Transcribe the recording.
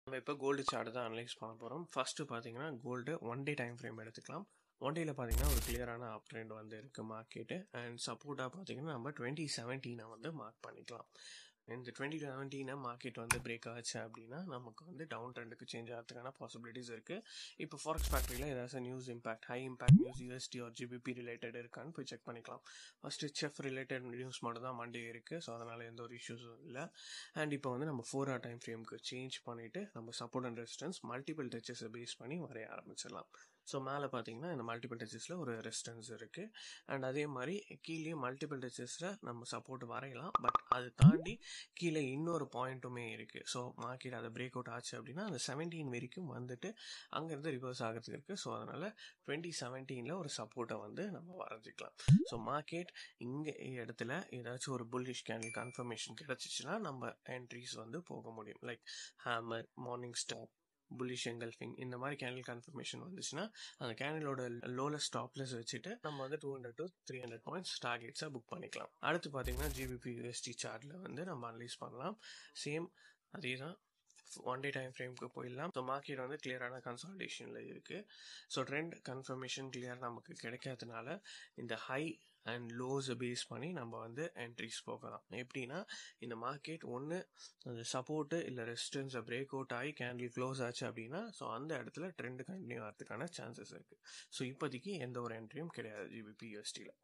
நம்ம இப்போ gold chart தான் அனலைஸ் பண்ண போகிறோம். ஃபஸ்ட்டு பார்த்தீங்கன்னா கோல்டு 1 டே டைம் ஃப்ரேம் எடுத்துக்கலாம். 1 டேயில் பார்த்தீங்கன்னா ஒரு கிளியரான அப் ட்ரெண்ட் வந்து இருக்குது மார்க்கெட்டு. அண்ட் சப்போர்ட்டாக பார்த்தீங்கன்னா நம்ம 2017 வந்து மார்க் பண்ணிக்கலாம். இந்த 2017 மார்க்கெட் வந்து பிரேக் ஆச்சு அப்படின்னா நமக்கு வந்து டவுன் ட்ரெண்டுக்கு சேஞ்ச் ஆகிறதுக்கான பாசிபிலிட்டிஸ் இருக்குது. இப்போ ஃபாரெக்ஸ் ஃபேக்ட்ரியில் ஏதாச்சும் news impact, high impact news USD or GBP related இருக்கான்னு போய் செக் பண்ணிக்கலாம். ஃபஸ்ட்டு செஃப் ரிலேட்டட் நியூஸ் மட்டும் தான் மண்டே இருக்குது. ஸோ அதனால் எந்த ஒரு இஷ்யூஸும் இல்லை. அண்ட் இப்போ வந்து நம்ம 4 hour டைம் ஃப்ரேமுக்கு சேஞ்ச் பண்ணிவிட்டு நம்ம சப்போர்ட் அண்ட் ரெசிஸ்டன்ஸ் மல்டிபிள் டச்சஸை பேஸ் பண்ணி வரைய ஆரம்பிச்சிடலாம். ஸோ மேலே பார்த்தீங்கன்னா இந்த மல்டிபிள் டச்சஸில் ஒரு ரெசிஸ்டன்ஸ் இருக்குது. அண்ட் அதே மாதிரி கீழே மல்டிபிள் டச்சஸில் நம்ம சப்போர்ட் வரையலாம். பட் அது தாண்டி கீழே இன்னொரு பாயிண்ட்டுமே இருக்குது. ஸோ மார்க்கெட் அதை பிரேக் அவுட் ஆச்சு அப்படின்னா அந்த 17 வரைக்கும் வந்துட்டு அங்கேருந்து ரிவர்ஸ் ஆகிறதுக்கு இருக்குது. ஸோ அதனால் 2017 ஒரு சப்போர்ட்டை வந்து நம்ம வரைஞ்சிக்கலாம். ஸோ மார்க்கெட் இங்கே இடத்துல ஏதாச்சும் ஒரு புல்லிஷ் கேண்டில் கன்ஃபர்மேஷன் கிடச்சிச்சின்னா நம்ம என்ட்ரிஸ் வந்து போக முடியும். Like hammer, morning star, bullish engulfing இந்த மாதிரி கேண்டில் கன்ஃபர்மேஷன் வந்துச்சுன்னா அந்த கேண்டிலோட லோலஸ்ட் ஸ்டாப்லெஸ் வச்சுட்டு நம்ம வந்து 200 to 300 பாயிண்ட்ஸ் டார்கெட்ஸாக புக் பண்ணிக்கலாம். அடுத்து பார்த்தீங்கன்னா ஜிபிபி யூஎஸ்டி சார்ட்டில் வந்து நம்ம அனலைஸ் பண்ணலாம். சேம் அதே தான் 1 டே டைம் ஃப்ரேமுக்கு போயிடலாம். ஸோ மார்க்கெட் வந்து கிளியரான கன்சால்டேஷனில் இருக்குது. ஸோ ட்ரெண்ட் கன்ஃபர்மேஷன் கிளியர் நமக்கு கிடைக்காதனால இந்த ஹை அண்ட் லோஸை பேஸ் பண்ணி நம்ம வந்து என்ட்ரிஸ் போகலாம். எப்படின்னா இந்த மார்க்கெட் ஒன்று அந்த சப்போர்ட்டு இல்லை ரெசிஸ்டன்ஸை பிரேக் அவுட் ஆகி கேண்டில் க்ளோஸ் ஆச்சு அப்படின்னா ஸோ அந்த இடத்துல ட்ரெண்ட் கண்டினியூ ஆகிறதுக்கான சான்சஸ் இருக்குது. ஸோ இப்போதைக்கு எந்த ஒரு என்ட்ரியும் கிடையாது ஜிபிபி யூஎஸ்டியில்.